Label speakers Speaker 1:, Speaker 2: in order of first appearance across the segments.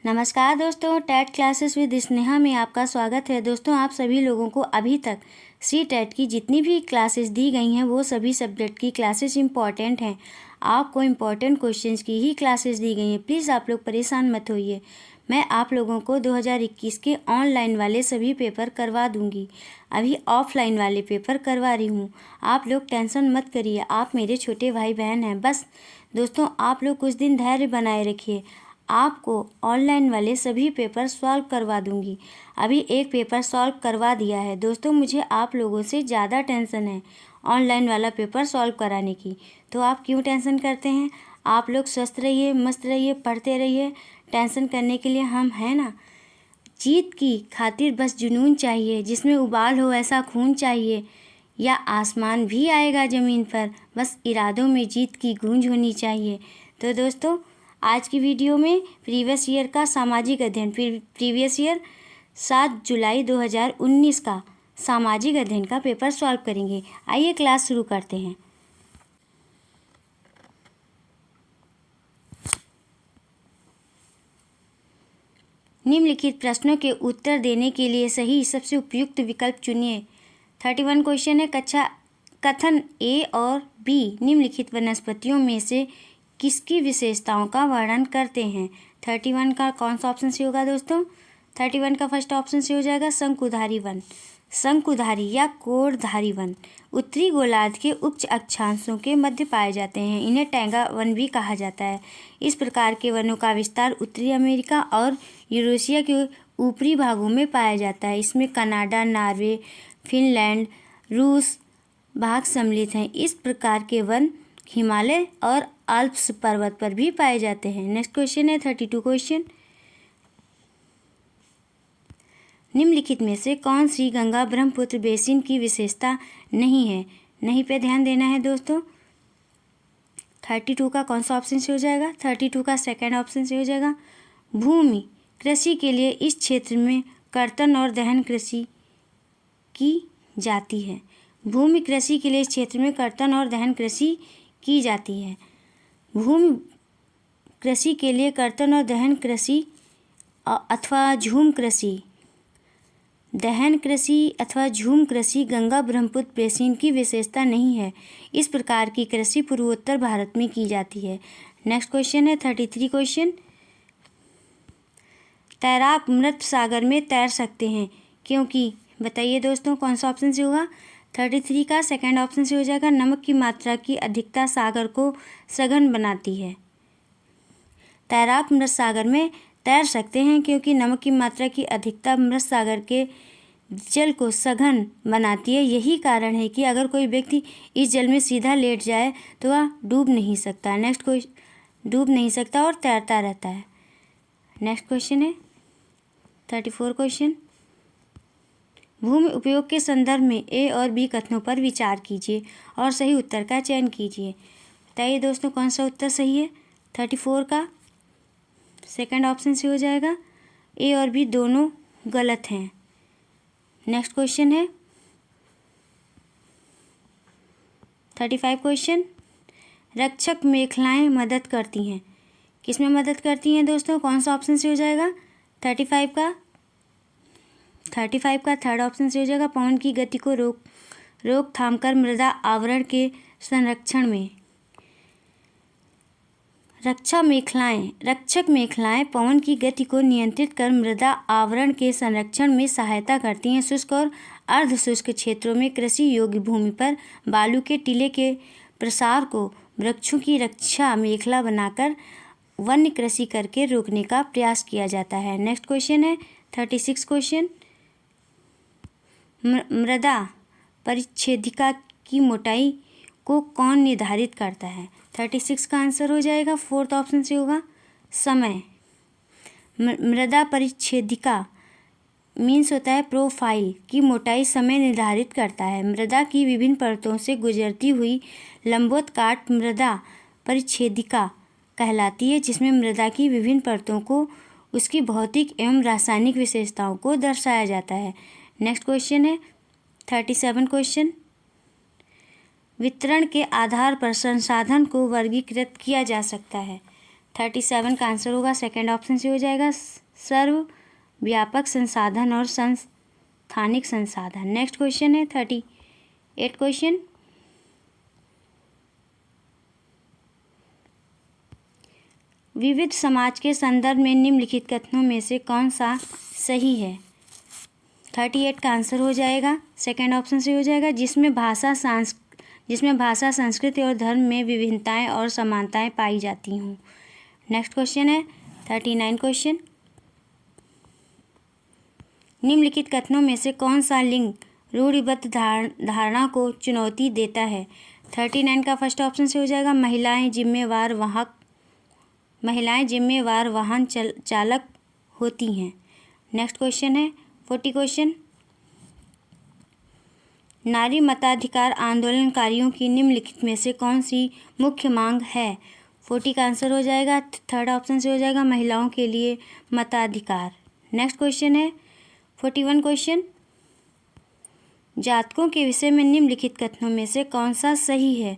Speaker 1: नमस्कार दोस्तों, TET classes with Sneha में आपका स्वागत है। दोस्तों, आप सभी लोगों को अभी तक सी टेट की जितनी भी क्लासेस दी गई हैं वो सभी सब्जेक्ट की क्लासेस इम्पॉर्टेंट हैं। आपको इम्पॉर्टेंट क्वेश्चंस की ही क्लासेस दी गई हैं। प्लीज़ आप लोग परेशान मत होइए। मैं आप लोगों को 2021 के ऑनलाइन वाले सभी पेपर करवा दूंगी। अभी ऑफलाइन वाले पेपर करवा रही हूँ। आप लोग टेंशन मत करिए, आप मेरे छोटे भाई बहन हैं। बस दोस्तों, आप लोग कुछ दिन धैर्य बनाए रखिए। आपको ऑनलाइन वाले सभी पेपर सॉल्व करवा दूंगी। अभी एक पेपर सॉल्व करवा दिया है। दोस्तों, मुझे आप लोगों से ज़्यादा टेंशन है ऑनलाइन वाला पेपर सॉल्व कराने की। तो आप क्यों टेंशन करते हैं? आप लोग स्वस्थ रहिए, मस्त रहिए, पढ़ते रहिए। टेंशन करने के लिए हम हैं ना। जीत की खातिर बस जुनून चाहिए, जिसमें उबाल हो ऐसा खून चाहिए, या आसमान भी आएगा ज़मीन पर। बस इरादों में जीत की गूंज होनी चाहिए। तो दोस्तों, आज की वीडियो में प्रीवियस ईयर का सामाजिक अध्ययन, प्रीवियस ईयर 7 जुलाई 2019 का सामाजिक अध्ययन का पेपर सॉल्व करेंगे। आइए क्लास शुरू करते हैं। निम्नलिखित प्रश्नों के उत्तर देने के लिए सही सबसे उपयुक्त विकल्प चुनिए। 31 क्वेश्चन है। कथन ए और बी निम्नलिखित वनस्पतियों में से किसकी विशेषताओं का वर्णन करते हैं? 31 का कौन सा ऑप्शन से होगा दोस्तों? 31 का फर्स्ट ऑप्शन से हो जाएगा शंकुधारी वन। शंकुधारी या कोड़धारी वन उत्तरी गोलार्ध के उच्च अक्षांशों के मध्य पाए जाते हैं। इन्हें टैंगा वन भी कहा जाता है। इस प्रकार के वनों का विस्तार उत्तरी अमेरिका और यूरेशिया के ऊपरी भागों में पाया जाता है। इसमें कनाडा, नॉर्वे, फिनलैंड, रूस भाग सम्मिलित हैं। इस प्रकार के वन हिमालय और आल्प्स पर्वत पर भी पाए जाते हैं। नेक्स्ट क्वेश्चन है 32 क्वेश्चन। निम्नलिखित में से कौन सी गंगा ब्रह्मपुत्र बेसिन की विशेषता नहीं है? नहीं पे ध्यान देना है दोस्तों। 32 का कौन सा ऑप्शन से हो जाएगा? 32 का सेकंड ऑप्शन से हो जाएगा। भूमि कृषि के लिए इस क्षेत्र में कर्तन और दहन कृषि की जाती है। भूमि कृषि के लिए इस क्षेत्र में कर्तन और दहन कृषि की जाती है। भूमि कृषि के लिए कर्तन और दहन कृषि अथवा झूम कृषि, दहन कृषि अथवा झूम कृषि गंगा ब्रह्मपुत्र बेसिन की विशेषता नहीं है। इस प्रकार की कृषि पूर्वोत्तर भारत में की जाती है। नेक्स्ट क्वेश्चन है 33 क्वेश्चन। तैराक मृत सागर में तैर सकते हैं क्योंकि, बताइए दोस्तों कौन सा ऑप्शन से होगा? 33 का सेकंड ऑप्शन से हो जाएगा। नमक की मात्रा की अधिकता सागर को सघन बनाती है। तैराक मृत सागर में तैर सकते हैं क्योंकि नमक की मात्रा की अधिकता मृत सागर के जल को सघन बनाती है। यही कारण है कि अगर कोई व्यक्ति इस जल में सीधा लेट जाए तो वह डूब नहीं सकता। नेक्स्ट क्वेश्चन, डूब नहीं सकता और तैरता रहता है। नेक्स्ट क्वेश्चन है 34 क्वेश्चन। भूमि उपयोग के संदर्भ में ए और बी कथनों पर विचार कीजिए और सही उत्तर का चयन कीजिए। बताइए दोस्तों कौन सा उत्तर सही है? 34 का सेकंड ऑप्शन से हो जाएगा। ए और बी दोनों गलत हैं। नेक्स्ट क्वेश्चन है 35 क्वेश्चन। रक्षक मेखलाएं मदद करती हैं। किसमें मदद करती हैं दोस्तों? कौन सा ऑप्शन से हो जाएगा? 35 का थर्ड ऑप्शन से हो जाएगा। पवन की गति को रोकथाम कर मृदा आवरण के संरक्षण में। रक्षक मेखलाएं पवन की गति को नियंत्रित कर मृदा आवरण के संरक्षण में सहायता करती हैं। शुष्क और अर्ध शुष्क क्षेत्रों में कृषि योग्य भूमि पर बालू के टीले के प्रसार को वृक्षों की रक्षा मेखला बनाकर वन्य कृषि करके रोकने का प्रयास किया जाता है। नेक्स्ट क्वेश्चन है 36 क्वेश्चन। मृदा परिच्छेदिका की मोटाई को कौन निर्धारित करता है? 36 का आंसर हो जाएगा, फोर्थ ऑप्शन से होगा समय। मृदा परिच्छेदिका मीन्स होता है प्रोफाइल की मोटाई समय निर्धारित करता है। मृदा की विभिन्न परतों से गुजरती हुई लंबवत काट मृदा परिच्छेदिका कहलाती है, जिसमें मृदा की विभिन्न परतों को उसकी भौतिक एवं रासायनिक विशेषताओं को दर्शाया जाता है। नेक्स्ट क्वेश्चन है 37 क्वेश्चन। वितरण के आधार पर संसाधन को वर्गीकृत किया जा सकता है। 37 का आंसर होगा सेकंड ऑप्शन से हो जाएगा सर्व व्यापक संसाधन और संस्थानिक संसाधन। नेक्स्ट क्वेश्चन है 38 क्वेश्चन। विविध समाज के संदर्भ में निम्नलिखित कथनों में से कौन सा सही है? 38 का आंसर हो जाएगा सेकंड ऑप्शन से हो जाएगा जिसमें भाषा संस्कृति और धर्म में विभिन्नताएं और समानताएं पाई जाती हों। नेक्स्ट क्वेश्चन है 39 क्वेश्चन। निम्नलिखित कथनों में से कौन सा लिंग रूढ़िबद्ध धारणा को चुनौती देता है? 39 का फर्स्ट ऑप्शन से हो जाएगा महिलाएं जिम्मेवार वाहन चालक होती हैं। नेक्स्ट क्वेश्चन है 40 क्वेश्चन। नारी मताधिकार आंदोलनकारियों की निम्नलिखित में से कौन सी मुख्य मांग है? 40 का आंसर हो जाएगा थर्ड ऑप्शन से हो जाएगा महिलाओं के लिए मताधिकार। नेक्स्ट क्वेश्चन है 41 क्वेश्चन। जातकों के विषय में निम्नलिखित कथनों में से कौन सा सही है?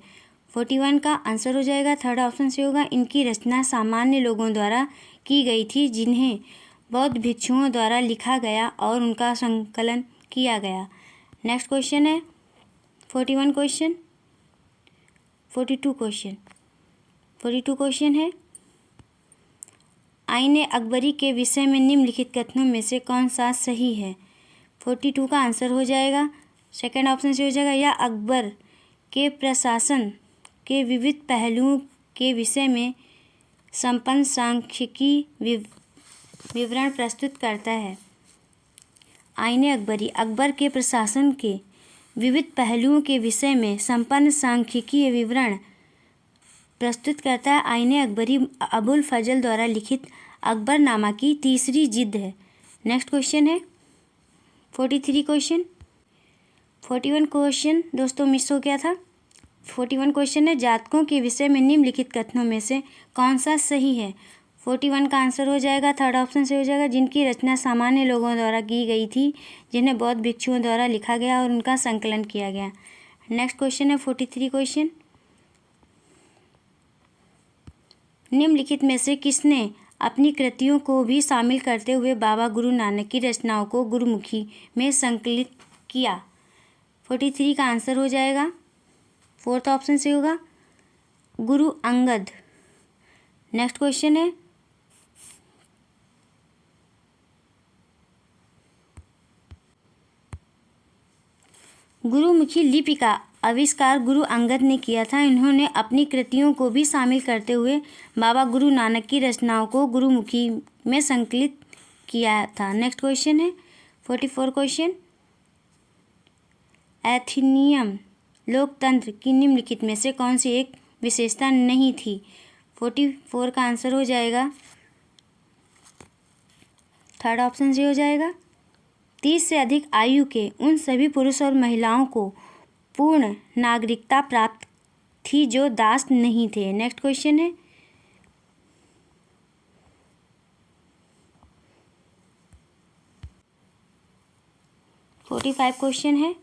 Speaker 1: 41 का आंसर हो जाएगा थर्ड ऑप्शन से होगा इनकी रचना सामान्य लोगों द्वारा की गई थी जिन्हें बौद्ध भिक्षुओं द्वारा लिखा गया और उनका संकलन किया गया। नेक्स्ट क्वेश्चन है 41 क्वेश्चन। 42 क्वेश्चन है आईने अकबरी के विषय में निम्नलिखित कथनों में से कौन सा सही है? 42 का आंसर हो जाएगा सेकंड ऑप्शन से हो जाएगा यह अकबर के प्रशासन के विविध पहलुओं के विषय में संपन्न सांख्यिकी विवरण प्रस्तुत करता है। आईने अकबरी अकबर के प्रशासन के विविध पहलुओं के विषय में संपन्न सांख्यिकीय विवरण प्रस्तुत करता है। आईने अकबरी अबुल फजल द्वारा लिखित अकबरनामा की तीसरी जिल्द है। नेक्स्ट क्वेश्चन है 43 क्वेश्चन। 41 क्वेश्चन दोस्तों मिस हो गया था। 41 क्वेश्चन है जातकों के विषय में निम्नलिखित कथनों में से कौन सा सही है? 41 का आंसर हो जाएगा थर्ड ऑप्शन से हो जाएगा जिनकी रचना सामान्य लोगों द्वारा की गई थी जिन्हें बौद्ध भिक्षुओं द्वारा लिखा गया और उनका संकलन किया गया। नेक्स्ट क्वेश्चन है 43 क्वेश्चन। निम्नलिखित में से किसने अपनी कृतियों को भी शामिल करते हुए बाबा गुरु नानक की रचनाओं को गुरुमुखी में संकलित किया? 43 का आंसर हो जाएगा फोर्थ ऑप्शन से होगा गुरु अंगद। नेक्स्ट क्वेश्चन है गुरुमुखी लिपि का आविष्कार गुरु अंगद ने किया था। इन्होंने अपनी कृतियों को भी शामिल करते हुए बाबा गुरु नानक की रचनाओं को गुरुमुखी में संकलित किया था। नेक्स्ट क्वेश्चन है 44 क्वेश्चन। एथेनियन लोकतंत्र की निम्नलिखित में से कौन सी एक विशेषता नहीं थी? 44 का आंसर हो जाएगा थर्ड ऑप्शन से हो जाएगा 30 से अधिक आयु के उन सभी पुरुष और महिलाओं को पूर्ण नागरिकता प्राप्त थी जो दास नहीं थे। नेक्स्ट क्वेश्चन है 45 क्वेश्चन है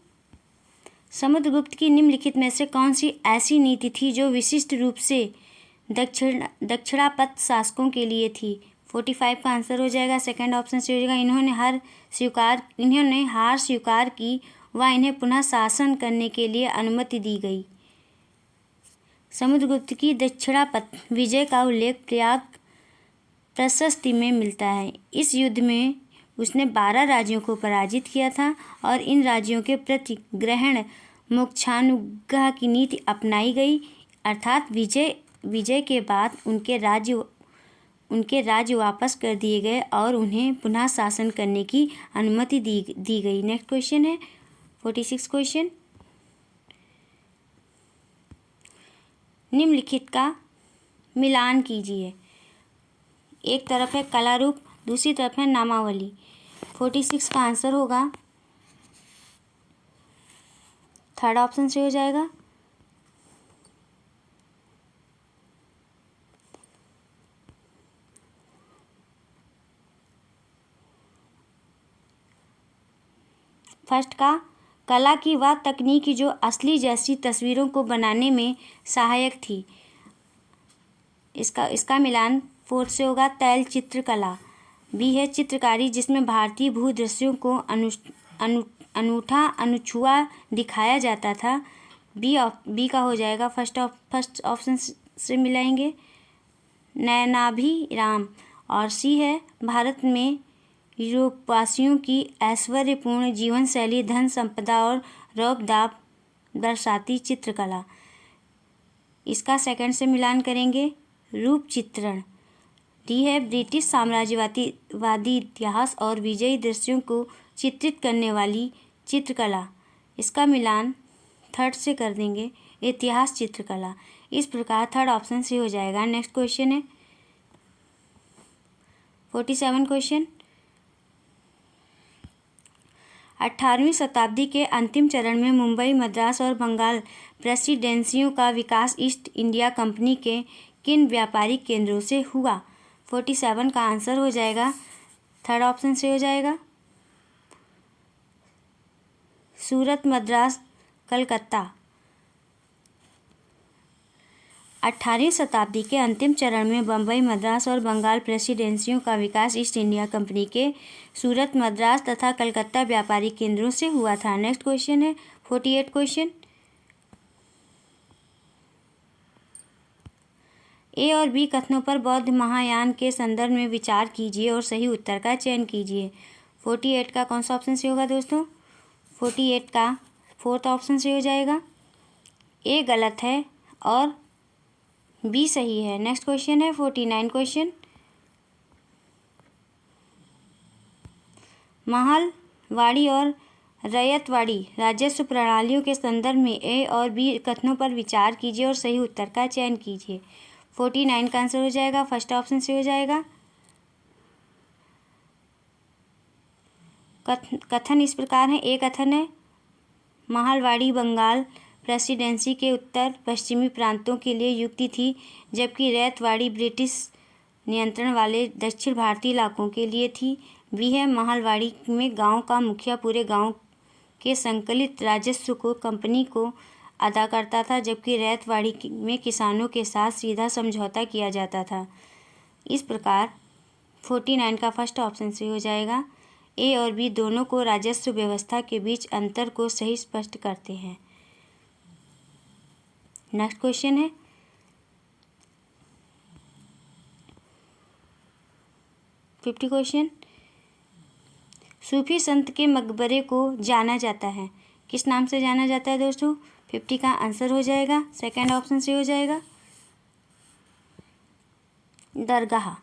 Speaker 1: समुद्रगुप्त की निम्नलिखित में से कौन सी ऐसी नीति थी जो विशिष्ट रूप से दक्षिणापथ शासकों के लिए थी? 45 का आंसर हो जाएगा सेकंड ऑप्शन से हो जाएगा इन्होंने हार स्वीकार की व इन्हें पुनः शासन करने के लिए अनुमति दी गई। समुद्रगुप्त की दक्षिणापथ विजय का उल्लेख प्रयाग प्रशस्ति में मिलता है। इस युद्ध में उसने 12 राज्यों को पराजित किया था और इन राज्यों के प्रति ग्रहण मोक्षानुग्रह की नीति अपनाई गई, अर्थात विजय के बाद उनके राज्य वापस कर दिए गए और उन्हें पुनः शासन करने की अनुमति दी गई। नेक्स्ट क्वेश्चन है 46 क्वेश्चन। निम्नलिखित का मिलान कीजिए। एक तरफ है कला रूप, दूसरी तरफ है नामावली। 46 का आंसर होगा थर्ड ऑप्शन से हो जाएगा फर्स्ट का कला की वह तकनीक जो असली जैसी तस्वीरों को बनाने में सहायक थी। इसका मिलान 4 से होगा। तैल चित्रकला। बी है चित्रकारी, जिसमें भारतीय भूदृश्यों को अनूठा अनछुआ दिखाया जाता था। बी का हो जाएगा फर्स्ट ऑप्शन से मिलाएंगे नयनाभिराम। और सी है भारत में यूरोपवासियों की ऐश्वर्यपूर्ण जीवन शैली, धन संपदा और रौब-दाब दर्शाती चित्रकला। इसका सेकंड से मिलान करेंगे रूप चित्रण। डी है ब्रिटिश साम्राज्यवादी इतिहास और विजयी दृश्यों को चित्रित करने वाली चित्रकला। इसका मिलान थर्ड से कर देंगे इतिहास चित्रकला। इस प्रकार थर्ड ऑप्शन से हो जाएगा। नेक्स्ट क्वेश्चन है 47 क्वेश्चन। 18वीं शताब्दी के अंतिम चरण में मुंबई, मद्रास और बंगाल प्रेसिडेंसियों का विकास ईस्ट इंडिया कंपनी के किन व्यापारिक केंद्रों से हुआ? 47 का आंसर हो जाएगा थर्ड ऑप्शन से हो जाएगा सूरत, मद्रास, कलकत्ता। 18वीं शताब्दी के अंतिम चरण में बम्बई, मद्रास और बंगाल प्रेसिडेंसियों का विकास ईस्ट इंडिया कंपनी के सूरत, मद्रास तथा कलकत्ता व्यापारिक केंद्रों से हुआ था। नेक्स्ट क्वेश्चन है 48 क्वेश्चन। ए और बी कथनों पर बौद्ध महायान के संदर्भ में विचार कीजिए और सही उत्तर का चयन कीजिए। 48 का कौन सा ऑप्शन से होगा दोस्तों? 48 का फोर्थ ऑप्शन से हो जाएगा। ए गलत है और बी सही है। नेक्स्ट क्वेश्चन है 49 क्वेश्चन। महलवाड़ी और रैयतवाड़ी राजस्व प्रणालियों के संदर्भ में ए और बी कथनों पर विचार कीजिए और सही उत्तर का चयन कीजिए। 49 का आंसर हो जाएगा फर्स्ट ऑप्शन से हो जाएगा। कथन इस प्रकार है। एक कथन है महलवाड़ी बंगाल प्रेसिडेंसी के उत्तर पश्चिमी प्रांतों के लिए युक्ति थी, जबकि रैयतवाड़ी ब्रिटिश नियंत्रण वाले दक्षिण भारतीय इलाकों के लिए थी। बी है महलवाड़ी में गांव का मुखिया पूरे गांव के संकलित राजस्व को कंपनी को अदा करता था, जबकि रैयतवाड़ी में किसानों के साथ सीधा समझौता किया जाता था। इस प्रकार 49 का फर्स्ट ऑप्शन से हो जाएगा। ए और बी दोनों को राजस्व व्यवस्था के बीच अंतर को सही स्पष्ट करते हैं। नेक्स्ट क्वेश्चन है 50 क्वेश्चन। सूफी संत के मकबरे को जाना जाता है, किस नाम से जाना जाता है दोस्तों? 50 का आंसर हो जाएगा सेकंड ऑप्शन से हो जाएगा दरगाह।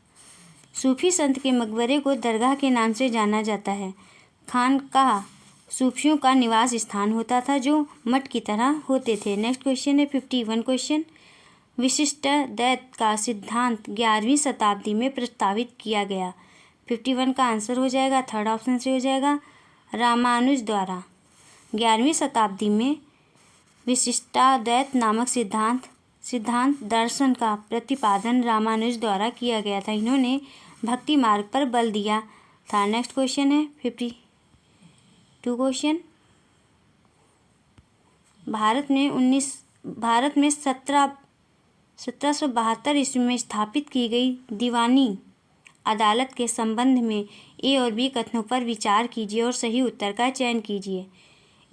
Speaker 1: सूफी संत के मकबरे को दरगाह के नाम से जाना जाता है। खानकाह सूफियों का निवास स्थान होता था जो मठ की तरह होते थे। नेक्स्ट क्वेश्चन है 51 क्वेश्चन। विशिष्टाद्वैत का सिद्धांत 11वीं शताब्दी में प्रस्तावित किया गया। 51 का आंसर हो जाएगा थर्ड ऑप्शन से हो जाएगा रामानुज द्वारा। 11वीं शताब्दी में विशिष्टाद्वैत नामक सिद्धांत दर्शन का प्रतिपादन रामानुज द्वारा किया गया था। इन्होंने भक्ति मार्ग पर बल दिया था। नेक्स्ट क्वेश्चन है 52 क्वेश्चन। भारत में 1772 ईस्वी में स्थापित की गई दीवानी अदालत के संबंध में ए और बी कथनों पर विचार कीजिए और सही उत्तर का चयन कीजिए।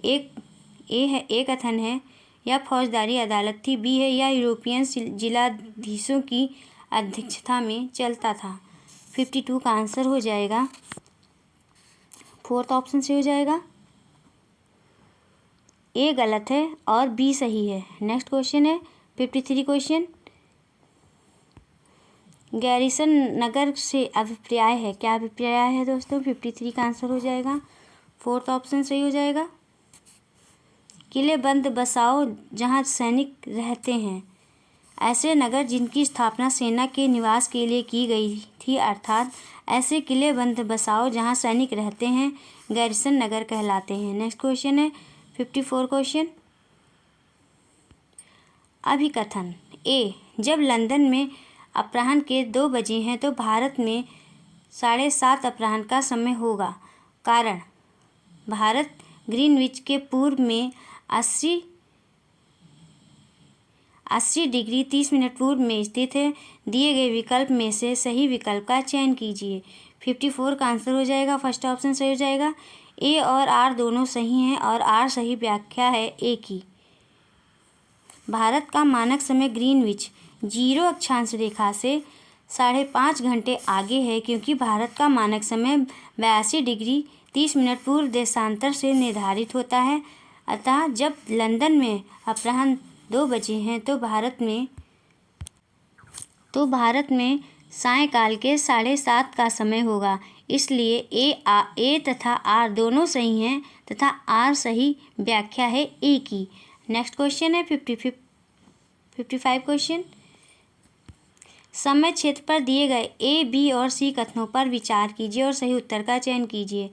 Speaker 1: ए कथन है यह फौजदारी अदालत थी। बी है यह यूरोपियन जिलाधीशों की अध्यक्षता में चलता था। 52 का आंसर हो जाएगा फोर्थ ऑप्शन से हो जाएगा। ए गलत है और बी सही है। नेक्स्ट क्वेश्चन है 53 क्वेश्चन। गैरिसन नगर से अभिप्राय है, क्या अभिप्राय है दोस्तों? 53 का आंसर हो जाएगा फोर्थ ऑप्शन सही हो जाएगा किले बंद बसाओ जहां सैनिक रहते हैं। ऐसे नगर जिनकी स्थापना सेना के निवास के लिए की गई थी, अर्थात ऐसे किले बंद बसाओ जहां सैनिक रहते हैं, गैरिसन नगर कहलाते हैं। नेक्स्ट क्वेश्चन है 54 क्वेश्चन। अभिकथन ए जब लंदन में अपराह्न के 2 बजे हैं तो भारत में 7:30 अपराह्न का समय होगा। कारण भारत ग्रीनविच के पूर्व में 80 डिग्री 30 मिनट पूर्व में स्थित है। दिए गए विकल्प में से सही विकल्प का चयन कीजिए। 54 का आंसर हो जाएगा, फर्स्ट ऑप्शन सही हो जाएगा। ए और आर दोनों सही हैं और आर सही व्याख्या है ए की। भारत का मानक समय ग्रीनविच 0 अक्षांश रेखा से 5.5 घंटे आगे है, क्योंकि भारत का मानक समय 82 डिग्री 30 मिनट पूर्व देशांतर से निर्धारित होता है। अतः जब लंदन में अपराह्न 2 बजे हैं तो भारत में सायंकाल के 7:30 का समय होगा। इसलिए ए तथा आर दोनों सही हैं तथा आर सही व्याख्या है ए की। नेक्स्ट क्वेश्चन है 55 क्वेश्चन। समय क्षेत्र पर दिए गए ए, बी और सी कथनों पर विचार कीजिए और सही उत्तर का चयन कीजिए।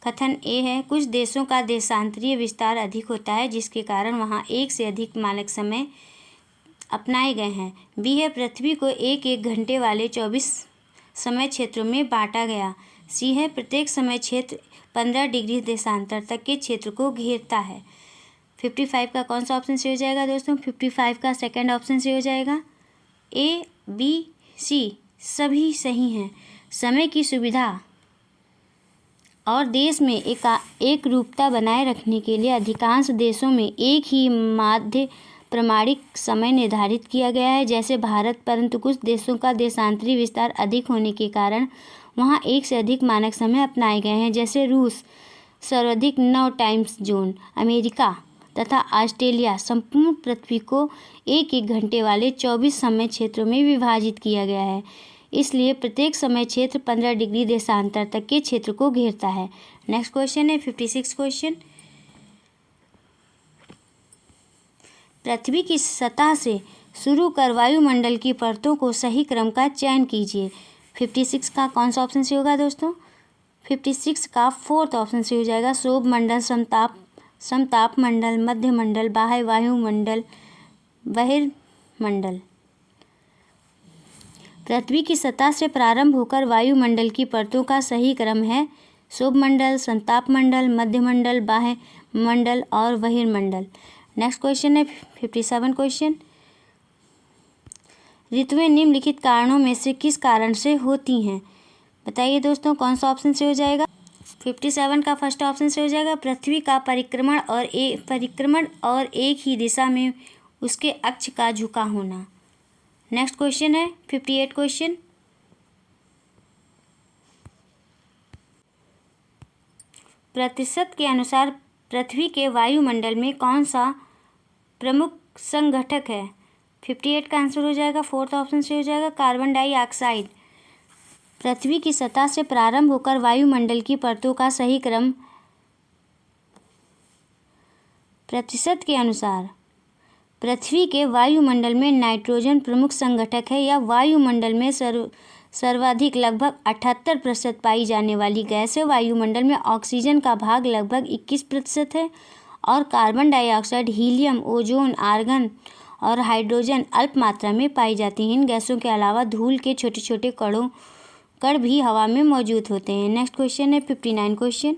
Speaker 1: कथन ए है, कुछ देशों का देशांतरीय विस्तार अधिक होता है, जिसके कारण वहाँ एक से अधिक मानक समय अपनाए गए हैं। बी है, पृथ्वी को एक एक घंटे वाले 24 समय क्षेत्रों में बांटा गया। सी है, प्रत्येक समय क्षेत्र 15 डिग्री देशांतर तक के क्षेत्र को घेरता है। 55 का कौन सा ऑप्शन सही हो जाएगा दोस्तों? 55 का सेकंड ऑप्शन सही हो जाएगा। ए, बी, सी सभी सही हैं। समय की सुविधा और देश में एक रूपता बनाए रखने के लिए अधिकांश देशों में एक ही माध्य प्रमाणिक समय निर्धारित किया गया है, जैसे भारत। परंतु कुछ देशों का देशांतरी विस्तार अधिक होने के कारण वहाँ एक से अधिक मानक समय अपनाए गए हैं, जैसे रूस सर्वाधिक 9 टाइम्स जोन, अमेरिका तथा ऑस्ट्रेलिया। संपूर्ण पृथ्वी को एक एक घंटे वाले 24 समय क्षेत्रों में विभाजित किया गया है, इसलिए प्रत्येक समय क्षेत्र 15 डिग्री देशांतर तक के क्षेत्र को घेरता है। नेक्स्ट क्वेश्चन है 56 क्वेश्चन। पृथ्वी की सतह से शुरू कर वायुमंडल की परतों को सही क्रम का चयन कीजिए। 56 का कौन सा ऑप्शन सही होगा दोस्तों? 56 का फोर्थ ऑप्शन सही हो जाएगा। शोभ मंडल, समताप मंडल, मध्य मंडल, बाह्य वायुमंडल, बहिर्मंडल। पृथ्वी की सतह से प्रारंभ होकर वायुमंडल की परतों का सही क्रम है शोभ मंडल, संताप मंडल, मध्य मंडल, बाह्य मंडल और बहिर्मंडल। नेक्स्ट क्वेश्चन है 57 क्वेश्चन। ऋतुएं निम्नलिखित कारणों में से किस कारण से होती हैं? बताइए दोस्तों, कौन सा ऑप्शन से हो जाएगा? 57 का फर्स्ट ऑप्शन से हो जाएगा। पृथ्वी का परिक्रमण और एक ही दिशा में उसके अक्ष का झुका होना। नेक्स्ट क्वेश्चन है 58 क्वेश्चन। प्रतिशत के अनुसार पृथ्वी के वायुमंडल में कौन सा प्रमुख संघटक है? 58 का आंसर हो जाएगा, फोर्थ ऑप्शन से हो जाएगा, कार्बन डाइऑक्साइड। पृथ्वी की सतह से प्रारंभ होकर वायुमंडल की परतों का सही क्रम। प्रतिशत के अनुसार पृथ्वी के वायुमंडल में नाइट्रोजन प्रमुख संघटक है। या वायुमंडल में सर्वाधिक लगभग 78% पाई जाने वाली गैस है। वायुमंडल में ऑक्सीजन का भाग लगभग 21% है और carbon dioxide, helium, ozone, argon और हाइड्रोजन अल्प मात्रा में पाई जाती हैं। इन गैसों के अलावा धूल के छोटे छोटे कण भी हवा में मौजूद होते हैं। नेक्स्ट क्वेश्चन है 59 क्वेश्चन।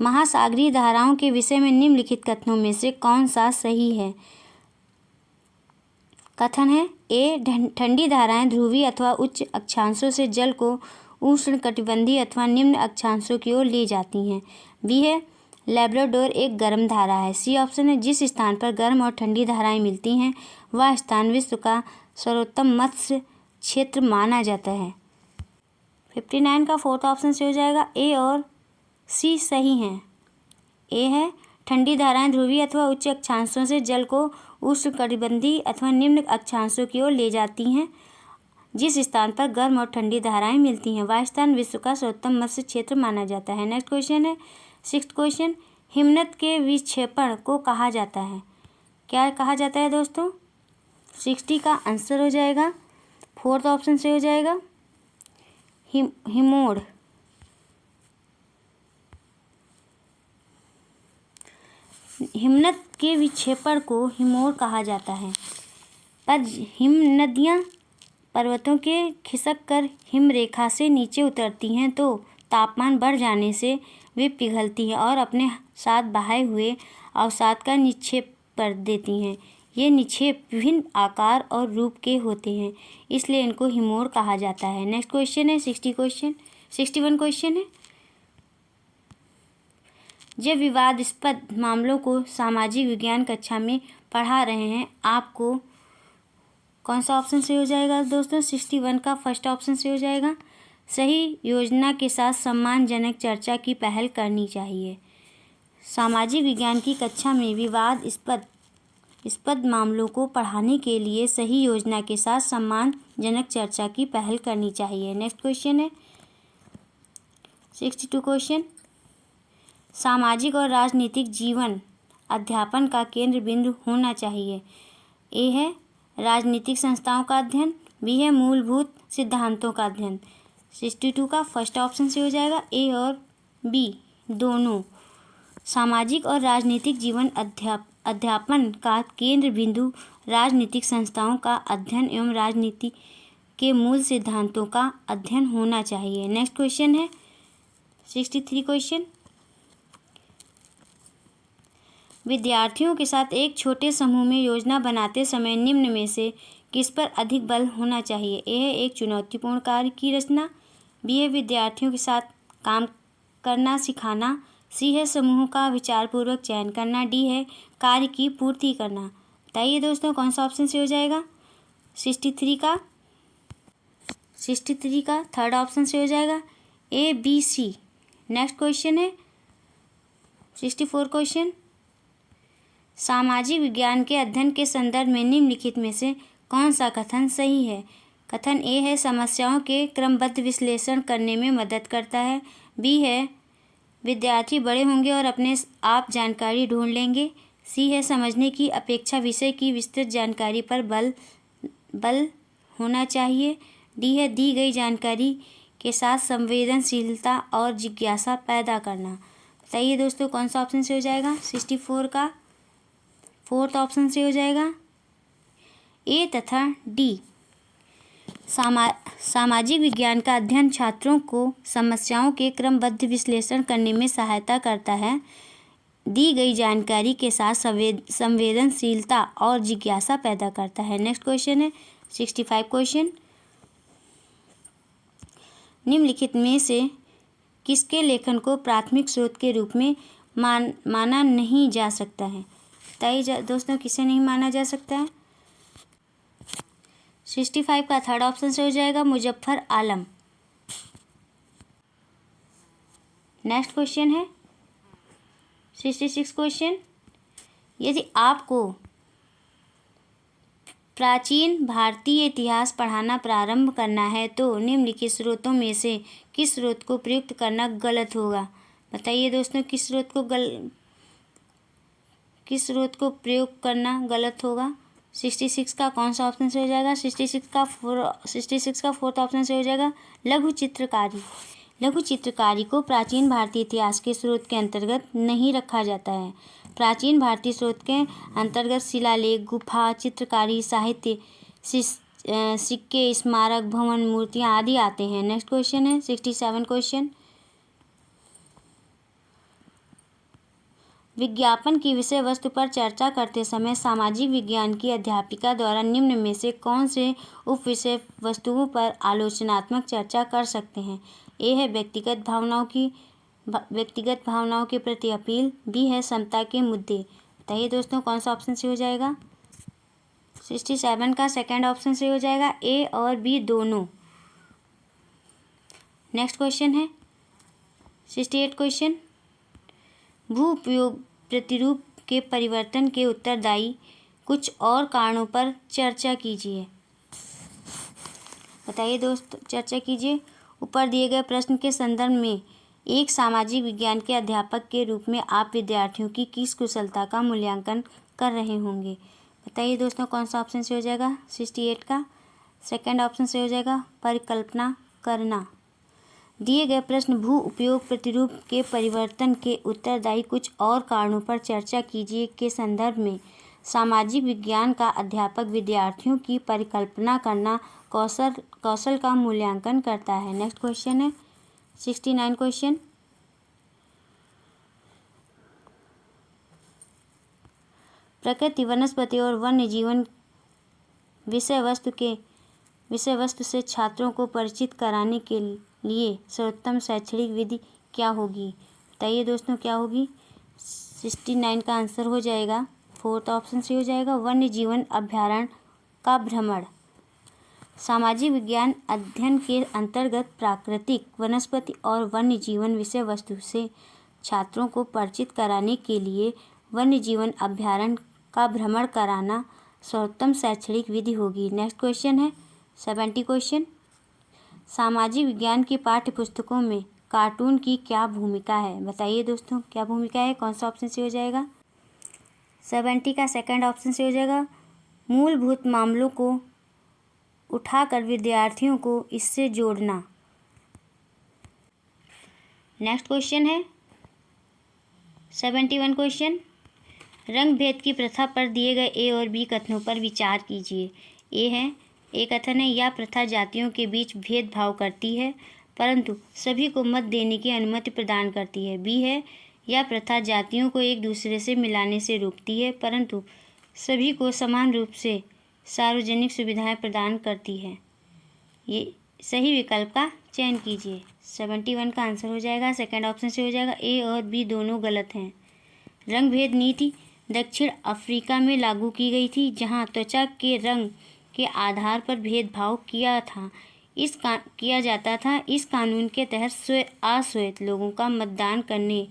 Speaker 1: महासागरीय धाराओं के विषय में निम्नलिखित कथनों में से कौन सा सही है? कथन है ए, ठंडी धाराएं ध्रुवीय अथवा उच्च अक्षांशों से जल को उष्णकटिबंधीय अथवा निम्न अक्षांशों की ओर ले जाती हैं। बी है, लैब्राडोर एक गर्म धारा है। सी ऑप्शन है, जिस स्थान पर गर्म और ठंडी धाराएं मिलती हैं वह स्थान विश्व का सर्वोत्तम मत्स्य क्षेत्र माना जाता है। 59 का फोर्थ ऑप्शन से हो जाएगा। ए और सी सही हैं। ए है, ठंडी धाराएं ध्रुवीय अथवा उच्च अक्षांशों से जल को उष्णकटिबंधीय अथवा निम्न अक्षांशों की ओर ले जाती हैं। जिस स्थान पर गर्म और ठंडी धाराएं मिलती हैं वह स्थान विश्व का सर्वोत्तम मत्स्य क्षेत्र माना जाता है। नेक्स्ट क्वेश्चन है 6th क्वेश्चन। हिमनद के विक्षेपण को कहा जाता है? क्या कहा जाता है दोस्तों? 60 का आंसर हो जाएगा, फोर्थ ऑप्शन से हो जाएगा, हिमोड़। हिमनद के विक्षेपण को हिमोड़ कहा जाता है। पर हिम नदियाँ पर्वतों के खिसक कर हिम रेखा से नीचे उतरती हैं तो तापमान बढ़ जाने से वे पिघलती हैं और अपने साथ बहाए हुए अवसाद का निक्षेप कर देती हैं। ये निक्षेप विभिन्न आकार और रूप के होते हैं, इसलिए इनको हिमोर कहा जाता है। नेक्स्ट क्वेश्चन है 61 क्वेश्चन है। जब विवादास्पद मामलों को सामाजिक विज्ञान कक्षा में पढ़ा रहे हैं, आपको कौन सा ऑप्शन सही हो जाएगा दोस्तों? 61 का फर्स्ट ऑप्शन सही हो जाएगा। सही योजना के साथ सम्मानजनक चर्चा की पहल करनी चाहिए। सामाजिक विज्ञान की कक्षा में विवादास्पद मामलों को पढ़ाने के लिए सही योजना के साथ सम्मानजनक चर्चा की पहल करनी चाहिए। नेक्स्ट क्वेश्चन है 62 क्वेश्चन। सामाजिक और राजनीतिक जीवन अध्यापन का केंद्र बिंदु होना चाहिए। ए है राजनीतिक संस्थाओं का अध्ययन, बी है मूलभूत सिद्धांतों का अध्ययन। 62 का फर्स्ट ऑप्शन से हो जाएगा, ए और बी दोनों। सामाजिक और राजनीतिक जीवन अध्यापन का केंद्र बिंदु राजनीतिक संस्थाओं का अध्ययन एवं राजनीति के मूल सिद्धांतों का अध्ययन होना चाहिए। नेक्स्ट क्वेश्चन है 63 क्वेश्चन। विद्यार्थियों के साथ एक छोटे समूह में योजना बनाते समय निम्न में से किस पर अधिक बल होना चाहिए? ए है एक चुनौतीपूर्ण कार्य की रचना, बी है विद्यार्थियों के साथ काम करना सिखाना, सी है समूह का विचारपूर्वक चयन करना, डी है कार्य की पूर्ति करना। बताइए दोस्तों कौन सा ऑप्शन से हो जाएगा? 63 का थर्ड ऑप्शन से हो जाएगा, A B C. Next question है 64 क्वेश्चन। सामाजिक विज्ञान के अध्ययन के संदर्भ में निम्नलिखित में से कौन सा कथन सही है? कथन ए है समस्याओं के क्रमबद्ध विश्लेषण करने में मदद करता है, बी है विद्यार्थी बड़े होंगे और अपने आप जानकारी ढूंढ लेंगे, सी है समझने की अपेक्षा विषय की विस्तृत जानकारी पर बल होना चाहिए, डी है दी गई जानकारी के साथ संवेदनशीलता और जिज्ञासा पैदा करना। बताइए दोस्तों कौन सा ऑप्शन से हो जाएगा? 64 का फोर्थ ऑप्शन से हो जाएगा, ए तथा डी। सामाजिक विज्ञान का अध्ययन छात्रों को समस्याओं के क्रमबद्ध विश्लेषण करने में सहायता करता है, दी गई जानकारी के साथ संवेदनशीलता और जिज्ञासा पैदा करता है। नेक्स्ट क्वेश्चन है 65 क्वेश्चन। निम्नलिखित में से किसके लेखन को प्राथमिक स्रोत के रूप में माना नहीं जा सकता है? बताइए दोस्तों किसे नहीं माना जा सकता है? 65 का थर्ड ऑप्शन से हो जाएगा, मुजफ्फर आलम। नेक्स्ट क्वेश्चन है 66 क्वेश्चन। यदि आपको प्राचीन भारतीय इतिहास पढ़ाना प्रारंभ करना है तो निम्नलिखित स्रोतों में से किस स्रोत को प्रयुक्त करना गलत होगा? बताइए दोस्तों किस स्रोत को प्रयोग करना गलत होगा? 66 का कौन सा ऑप्शन से हो जाएगा? 66 का फोर्थ ऑप्शन से हो जाएगा, लघु चित्रकारी। लघु चित्रकारी को प्राचीन भारतीय इतिहास के स्रोत के अंतर्गत नहीं रखा जाता है। प्राचीन भारतीय स्रोत के अंतर्गत शिलालेख, गुफा चित्रकारी, साहित्य, सिक्के, स्मारक, भवन, मूर्तियाँ आदि आते हैं। नेक्स्ट क्वेश्चन है 67 क्वेश्चन। विज्ञापन की विषय वस्तु पर चर्चा करते समय सामाजिक विज्ञान की अध्यापिका द्वारा निम्न में से कौन से उप विषय वस्तुओं पर आलोचनात्मक चर्चा कर सकते हैं? ए है व्यक्तिगत भावनाओं के प्रति अपील, बी है समता के मुद्दे। बताइए दोस्तों कौन सा ऑप्शन से हो जाएगा? 67 का सेकंड ऑप्शन से हो जाएगा, ए और बी दोनों। नेक्स्ट क्वेश्चन है 68 क्वेश्चन। भू उपयोग प्रतिरूप के परिवर्तन के उत्तरदायी कुछ और कारणों पर चर्चा कीजिए। बताइए दोस्त चर्चा कीजिए। ऊपर दिए गए प्रश्न के संदर्भ में एक सामाजिक विज्ञान के अध्यापक के रूप में आप विद्यार्थियों की किस कुशलता का मूल्यांकन कर रहे होंगे? बताइए दोस्तों कौन सा ऑप्शन से हो जाएगा? 68 का सेकंड ऑप्शन से हो जाएगा, परिकल्पना करना। दिए गए प्रश्न भू उपयोग प्रतिरूप के परिवर्तन के उत्तरदायी कुछ और कारणों पर चर्चा कीजिए के संदर्भ में सामाजिक विज्ञान का अध्यापक विद्यार्थियों की परिकल्पना करना कौशल का मूल्यांकन करता है। नेक्स्ट क्वेश्चन है 69 क्वेश्चन। प्रकृति, वनस्पति और वन्य जीवन विषय वस्तु से छात्रों को परिचित कराने के लिए सर्वोत्तम शैक्षणिक विधि क्या होगी? बताइए दोस्तों, क्या होगी? 69 का आंसर हो जाएगा, फोर्थ ऑप्शन से हो जाएगा, वन्य जीवन अभ्यारण्य का भ्रमण। सामाजिक विज्ञान अध्ययन के अंतर्गत प्राकृतिक, वनस्पति और वन्य जीवन विषय वस्तु से छात्रों को परिचित कराने के लिए वन्य जीवन अभ्यारण्य का भ्रमण कराना सर्वोत्तम शैक्षणिक विधि होगी। नेक्स्ट क्वेश्चन है 70 क्वेश्चन। सामाजिक विज्ञान की पाठ्य पुस्तकों में कार्टून की क्या भूमिका है? बताइए दोस्तों, क्या भूमिका है? कौन सा ऑप्शन से हो जाएगा? 70 का सेकंड ऑप्शन से हो जाएगा, मूलभूत मामलों को उठाकर विद्यार्थियों को इससे जोड़ना। नेक्स्ट क्वेश्चन है 71 क्वेश्चन। रंग भेद की प्रथा पर दिए गए ए और बी कथनों पर विचार कीजिए। ए कथन है, यह प्रथा जातियों के बीच भेदभाव करती है परंतु सभी को मत देने की अनुमति प्रदान करती है। बी है, यह प्रथा जातियों को एक दूसरे से मिलाने से रोकती है परंतु सभी को समान रूप से सार्वजनिक सुविधाएं प्रदान करती है। ये सही विकल्प का चयन कीजिए। 71 का आंसर हो जाएगा, सेकंड ऑप्शन से हो जाएगा, ए और बी दोनों गलत हैं। रंग भेद नीति दक्षिण अफ्रीका में लागू की गई थी जहां त्वचा के रंग के आधार पर भेदभाव किया जाता था। इस कानून के तहत अश्वेत लोगों का मतदान करने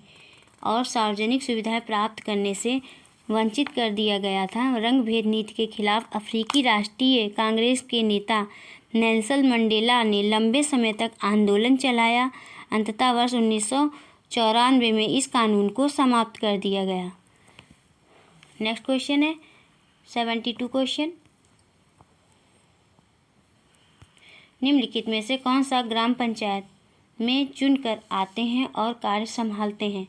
Speaker 1: और सार्वजनिक सुविधाएं प्राप्त करने से वंचित कर दिया गया था। रंग भेद नीति के खिलाफ अफ्रीकी राष्ट्रीय कांग्रेस के नेता नेल्सन मंडेला ने लंबे समय तक आंदोलन चलाया। अंततः वर्ष 1994 में इस कानून को समाप्त कर दिया गया। नेक्स्ट क्वेश्चन है 72 क्वेश्चन। निम्नलिखित में से कौन सा ग्राम पंचायत में चुनकर आते हैं और कार्य संभालते हैं?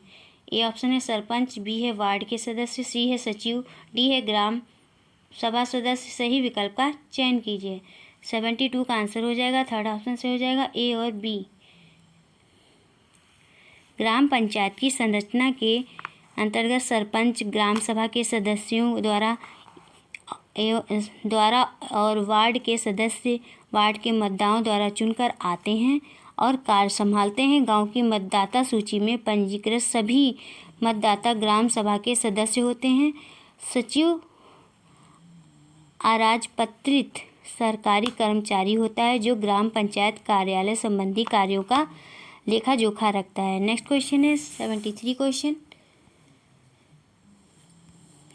Speaker 1: ए ऑप्शन है सरपंच, बी है वार्ड के सदस्य, सी है सचिव, डी है ग्राम सभा सदस्य। सही विकल्प का चयन कीजिए। 72 का आंसर हो जाएगा, थर्ड ऑप्शन से हो जाएगा, ए और बी। ग्राम पंचायत की संरचना के अंतर्गत सरपंच ग्राम सभा के सदस्यों द्वारा और वार्ड के सदस्य वार्ड के मतदाताओं द्वारा चुनकर आते हैं और कार्य संभालते हैं। गांव की मतदाता सूची में पंजीकृत सभी मतदाता ग्राम सभा के सदस्य होते हैं। सचिव अराजपत्रित सरकारी कर्मचारी होता है जो ग्राम पंचायत कार्यालय संबंधी कार्यों का लेखा जोखा रखता है। नेक्स्ट क्वेश्चन है 73 क्वेश्चन।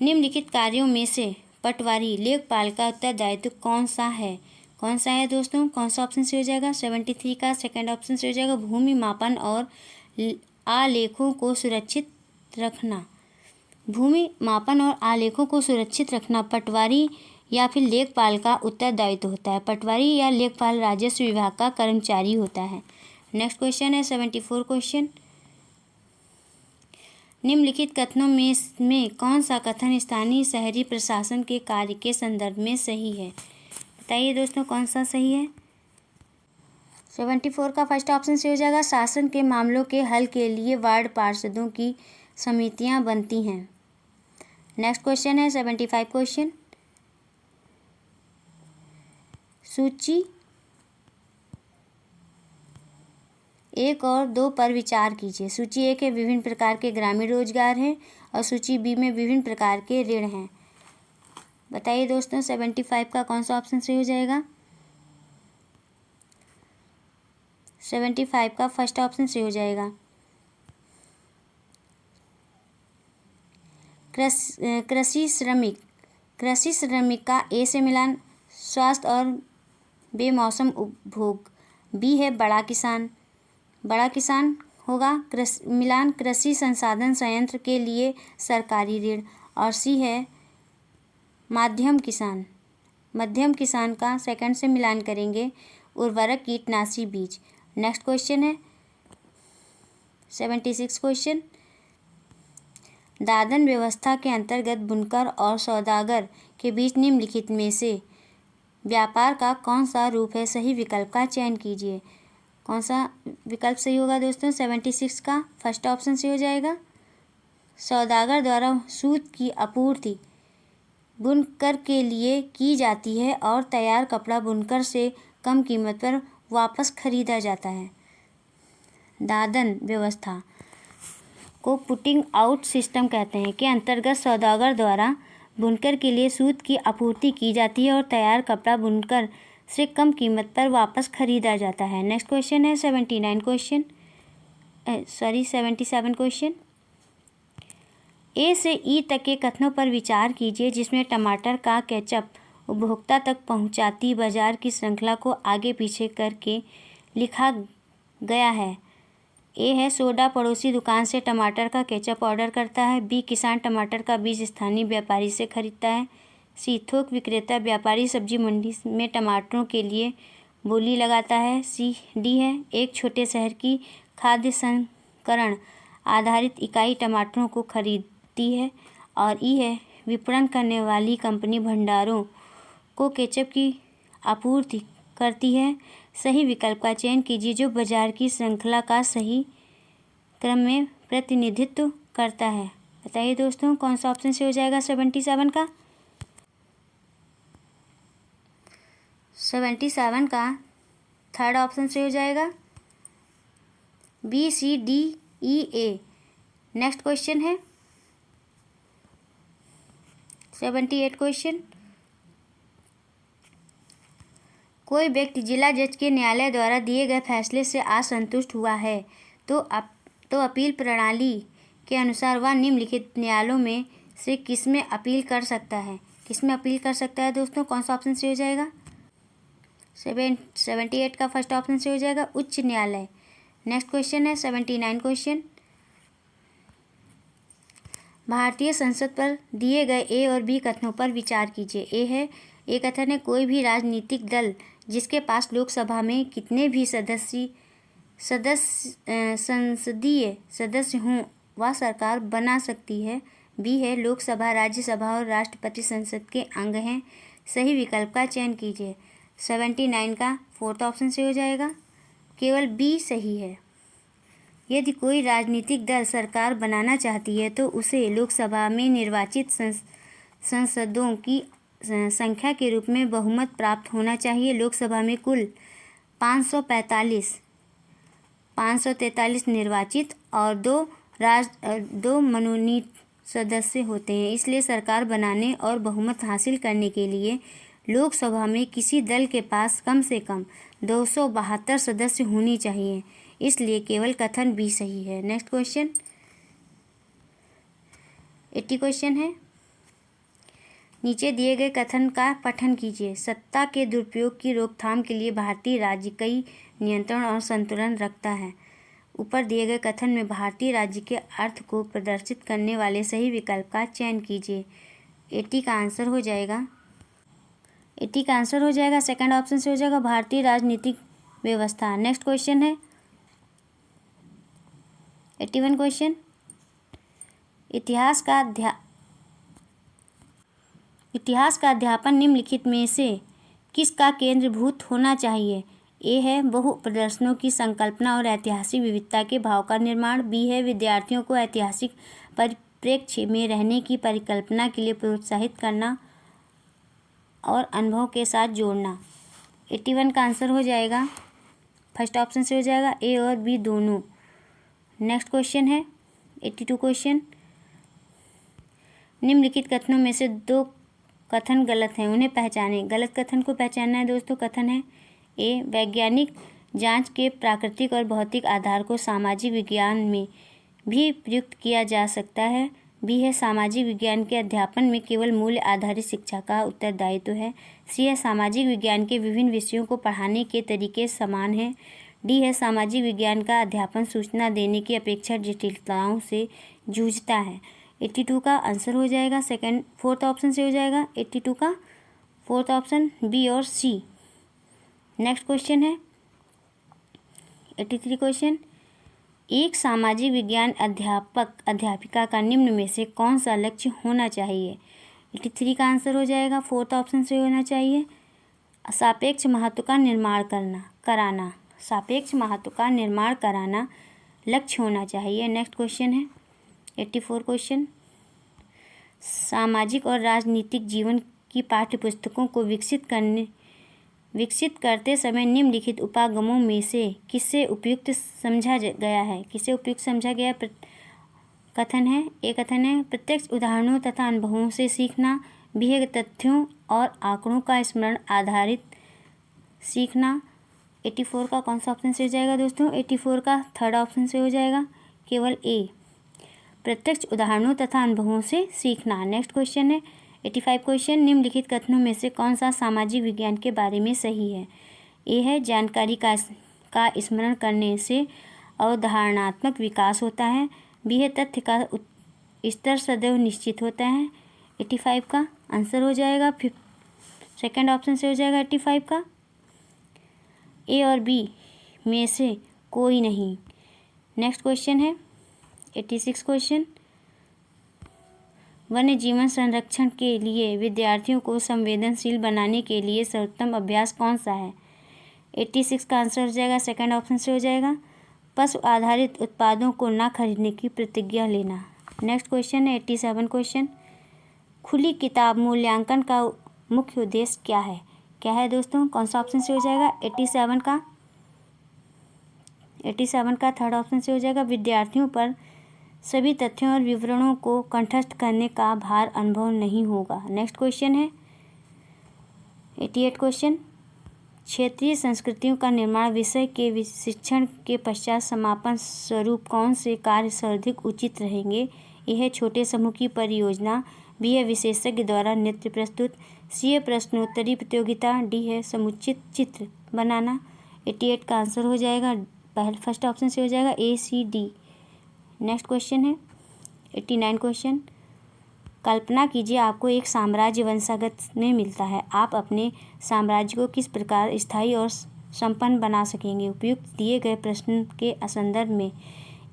Speaker 1: निम्नलिखित कार्यों में से पटवारी लेखपाल का उत्तरदायित्व कौन सा है? कौन सा है दोस्तों? कौन सा ऑप्शन से हो जाएगा? 73 का सेकंड ऑप्शन से हो जाएगा, भूमि मापन और आलेखों को सुरक्षित रखना। भूमि मापन और आलेखों को सुरक्षित रखना पटवारी या फिर लेखपाल का उत्तरदायित्व होता है। पटवारी या लेखपाल राजस्व विभाग का कर्मचारी होता है। नेक्स्ट क्वेश्चन है 74 क्वेश्चन। निम्नलिखित कथनों में कौन सा कथन स्थानीय शहरी प्रशासन के कार्य के संदर्भ में सही है? बताइए दोस्तों, कौन सा सही है? 74 का फर्स्ट ऑप्शन से हो जाएगा, शासन के मामलों के हल के लिए वार्ड पार्षदों की समितियां बनती हैं। नेक्स्ट क्वेश्चन है 75 क्वेश्चन। सूची 1 और 2 पर विचार कीजिए। सूची 1 है विभिन्न प्रकार के ग्रामीण रोजगार हैं और सूची बी में विभिन्न प्रकार के ऋण हैं। बताइए दोस्तों 75 का कौन सा ऑप्शन से हो जाएगा? 75 का फर्स्ट ऑप्शन से हो जाएगा, कृषि श्रमिक। कृषि श्रमिक का ए से मिलान स्वास्थ्य और बेमौसम उपभोग। बी है बड़ा किसान। बड़ा किसान होगा मिलान कृषि संसाधन संयंत्र के लिए सरकारी ऋण। और सी है माध्यम किसान। मध्यम किसान का सेकंड से मिलान करेंगे उर्वरक कीटनाशी बीज। नेक्स्ट क्वेश्चन है 76 क्वेश्चन। दादन व्यवस्था के अंतर्गत बुनकर और सौदागर के बीच निम्नलिखित में से व्यापार का कौन सा रूप है? सही विकल्प का चयन कीजिए। कौन सा विकल्प सही होगा दोस्तों? 76 का फर्स्ट ऑप्शन से हो जाएगा, सौदागर द्वारा सूत की आपूर्ति बुनकर के लिए की जाती है और तैयार कपड़ा बुनकर से कम कीमत पर वापस खरीदा जाता है। दादन व्यवस्था को पुटिंग आउट सिस्टम कहते हैं, के अंतर्गत सौदागर द्वारा बुनकर के लिए सूत की आपूर्ति की जाती है और तैयार कपड़ा बुनकर से कम कीमत पर वापस खरीदा जाता है। नेक्स्ट क्वेश्चन है 77 क्वेश्चन। ए से ई तक के कथनों पर विचार कीजिए जिसमें टमाटर का केचप उपभोक्ता तक पहुंचाती बाजार की श्रृंखला को आगे पीछे करके लिखा गया है। ए है, सोडा पड़ोसी दुकान से टमाटर का केचप ऑर्डर करता है। बी, किसान टमाटर का बीज स्थानीय व्यापारी से खरीदता है। सी, थोक विक्रेता व्यापारी सब्जी मंडी में टमाटरों के लिए बोली लगाता है। डी है, एक छोटे शहर की खाद्य संस्करण आधारित इकाई टमाटरों को खरीदती है। और ई है, विपणन करने वाली कंपनी भंडारों को केचप की आपूर्ति करती है। सही विकल्प का चयन कीजिए जो बाजार की श्रृंखला का सही क्रम में प्रतिनिधित्व करता है। बताइए दोस्तों, कौन सा ऑप्शन से हो जाएगा 77 का? 77 का थर्ड ऑप्शन से हो जाएगा बी, सी, डी, ई, ए। नेक्स्ट क्वेश्चन है 78 क्वेश्चन। कोई व्यक्ति जिला जज के न्यायालय द्वारा दिए गए फैसले से असंतुष्ट हुआ है तो अपील प्रणाली के अनुसार वह निम्नलिखित न्यायालयों में से किसमें अपील कर सकता है? किसमें अपील कर सकता है दोस्तों? कौन सा ऑप्शन से हो जाएगा? 78 का फर्स्ट ऑप्शन से हो जाएगा उच्च न्यायालय। नेक्स्ट क्वेश्चन है 79 क्वेश्चन। भारतीय संसद पर दिए गए ए और बी कथनों पर विचार कीजिए। ए है, ए कथन है, कोई भी राजनीतिक दल जिसके पास लोकसभा में कितने भी संसदीय सदस्य हों वह सरकार बना सकती है। बी है, लोकसभा, राज्यसभा और राष्ट्रपति संसद के अंग हैं। सही विकल्प का चयन कीजिए। 79 का फोर्थ ऑप्शन से हो जाएगा, केवल बी सही है। यदि कोई राजनीतिक दल सरकार बनाना चाहती है तो उसे लोकसभा में निर्वाचित सांसदों की संख्या के रूप में बहुमत प्राप्त होना चाहिए। लोकसभा में कुल 543 निर्वाचित और दो मनोनीत सदस्य होते हैं। इसलिए सरकार बनाने और बहुमत हासिल करने के लिए लोकसभा में किसी दल के पास कम से कम 272 सदस्य होने चाहिए। इसलिए केवल कथन बी सही है। नेक्स्ट क्वेश्चन 80 क्वेश्चन है। नीचे दिए गए कथन का पठन कीजिए। सत्ता के दुरुपयोग की रोकथाम के लिए भारतीय राज्य कई नियंत्रण और संतुलन रखता है। ऊपर दिए गए कथन में भारतीय राज्य के अर्थ को प्रदर्शित करने वाले सही विकल्प का चयन कीजिए। 80 का आंसर हो जाएगा सेकंड ऑप्शन से हो जाएगा भारतीय राजनीतिक व्यवस्था। नेक्स्ट क्वेश्चन है 81 क्वेश्चन। इतिहास का अध्यापन निम्नलिखित में से किसका केंद्रभूत होना चाहिए? ए है, बहु प्रदर्शनों की संकल्पना और ऐतिहासिक विविधता के भाव का निर्माण। बी है, विद्यार्थियों को ऐतिहासिक परिप्रेक्ष्य में रहने की परिकल्पना के लिए प्रोत्साहित करना और अनुभव के साथ जोड़ना। 81 का आंसर हो जाएगा फर्स्ट ऑप्शन से हो जाएगा ए और बी दोनों। नेक्स्ट क्वेश्चन है 82 क्वेश्चन। निम्नलिखित कथनों में से दो कथन गलत हैं, उन्हें पहचानें। गलत कथन को पहचानना है दोस्तों। कथन है ए, वैज्ञानिक जांच के प्राकृतिक और भौतिक आधार को सामाजिक विज्ञान में भी प्रयुक्त किया जा सकता है। बी है, सामाजिक विज्ञान के अध्यापन में केवल मूल्य आधारित शिक्षा का उत्तरदायित्व है। सी है, सामाजिक विज्ञान के विभिन्न विषयों को पढ़ाने के तरीके समान हैं। डी है, सामाजिक विज्ञान का अध्यापन सूचना देने की अपेक्षा जटिलताओं से जूझता है। 82 का आंसर हो जाएगा फोर्थ ऑप्शन से हो जाएगा 82 का फोर्थ ऑप्शन बी और सी। नेक्स्ट क्वेश्चन है 83 क्वेश्चन। एक सामाजिक विज्ञान अध्यापिका का निम्न में से कौन सा लक्ष्य होना चाहिए? 83 का आंसर हो जाएगा फोर्थ ऑप्शन से होना चाहिए सापेक्ष महत्व का निर्माण कराना। सापेक्ष महत्व का निर्माण कराना लक्ष्य होना चाहिए। नेक्स्ट क्वेश्चन है 84 क्वेश्चन। सामाजिक और राजनीतिक जीवन की पाठ्यपुस्तकों को विकसित करते समय निम्नलिखित उपागमों में से किसे उपयुक्त समझा गया है? किसे उपयुक्त समझा गया कथन है? एक कथन है प्रत्यक्ष उदाहरणों तथा अनुभवों से सीखना, बी तथ्यों और आंकड़ों का स्मरण आधारित सीखना। 84 का कौन सा ऑप्शन से हो जाएगा दोस्तों? 84 का थर्ड ऑप्शन से हो जाएगा, केवल ए, प्रत्यक्ष उदाहरणों तथा अनुभवों से सीखना। नेक्स्ट क्वेश्चन है 85 क्वेश्चन, निम्नलिखित कथनों में से कौन सा सामाजिक विज्ञान के बारे में सही है? ए है जानकारी का स्मरण करने से अवधारणात्मक विकास होता है, बी है तथ्य का स्तर सदैव निश्चित होता है। 85 का आंसर हो जाएगा सेकंड ऑप्शन से हो जाएगा 85 का, ए और बी में से कोई नहीं। नेक्स्ट क्वेश्चन है 86 क्वेश्चन, वन्य जीवन संरक्षण के लिए विद्यार्थियों को संवेदनशील बनाने के लिए सर्वोत्तम अभ्यास कौन सा है? 86 का आंसर हो जाएगा सेकंड ऑप्शन से हो जाएगा, पशु आधारित उत्पादों को न खरीदने की प्रतिज्ञा लेना। नेक्स्ट क्वेश्चन है 87 क्वेश्चन, खुली किताब मूल्यांकन का मुख्य उद्देश्य क्या है? क्या है दोस्तों? कौन सा ऑप्शन से हो जाएगा? 87 का थर्ड ऑप्शन से हो जाएगा, विद्यार्थियों पर सभी तथ्यों और विवरणों को कंठस्थ करने का भार अनुभव नहीं होगा। नेक्स्ट क्वेश्चन है 88 क्वेश्चन, क्षेत्रीय संस्कृतियों का निर्माण विषय के शिक्षण के पश्चात समापन स्वरूप कौन से कार्य सर्वाधिक उचित रहेंगे? यह है छोटे समूह की परियोजना, बी है विशेषज्ञ द्वारा नृत्य प्रस्तुत, सी है प्रश्नोत्तरी प्रतियोगिता, डी है समुचित चित्र बनाना। 88 का आंसर हो जाएगा फर्स्ट ऑप्शन से हो जाएगा ए सी डी। नेक्स्ट क्वेश्चन है 89 क्वेश्चन, कल्पना कीजिए आपको एक साम्राज्य वंशागत में मिलता है, आप अपने साम्राज्य को किस प्रकार स्थायी और संपन्न बना सकेंगे? उपयुक्त दिए गए प्रश्न के संदर्भ में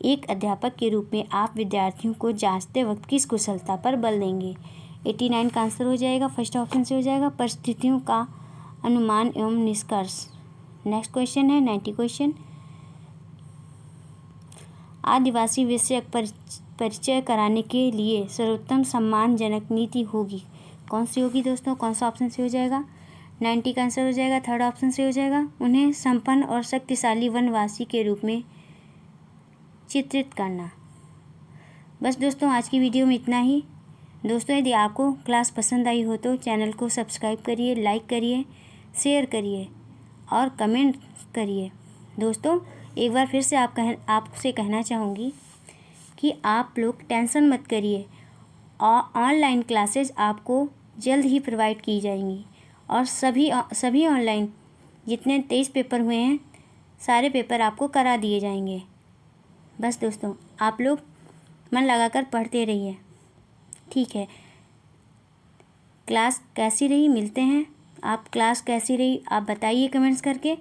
Speaker 1: एक अध्यापक के रूप में आप विद्यार्थियों को जांचते वक्त किस कुशलता पर बल देंगे? 89 का आंसर हो जाएगा फर्स्ट ऑप्शन से हो जाएगा परिस्थितियों का अनुमान एवं निष्कर्ष। नेक्स्ट क्वेश्चन है 90 क्वेश्चन, आदिवासी विषयक परिचय कराने के लिए सर्वोत्तम सम्मानजनक नीति होगी, कौन सी होगी दोस्तों? कौन सा ऑप्शन से हो जाएगा? 90 का आंसर हो जाएगा थर्ड ऑप्शन से हो जाएगा, उन्हें संपन्न और शक्तिशाली वनवासी के रूप में चित्रित करना। बस दोस्तों आज की वीडियो में इतना ही। दोस्तों यदि आपको क्लास पसंद आई हो तो चैनल को सब्सक्राइब करिए, लाइक करिए, शेयर करिए और कमेंट करिए। दोस्तों एक बार फिर से आपसे कहना चाहूँगी कि आप लोग टेंशन मत करिए और ऑनलाइन क्लासेस आपको जल्द ही प्रोवाइड की जाएंगी और सभी ऑनलाइन जितने 23 पेपर हुए हैं सारे पेपर आपको करा दिए जाएंगे। बस दोस्तों आप लोग मन लगाकर पढ़ते रहिए, ठीक है? क्लास कैसी रही मिलते हैं, आप क्लास कैसी रही आप बताइए कमेंट्स करके।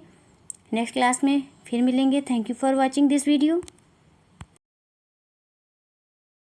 Speaker 1: नेक्स्ट क्लास में फिर मिलेंगे। Thank you for watching this video.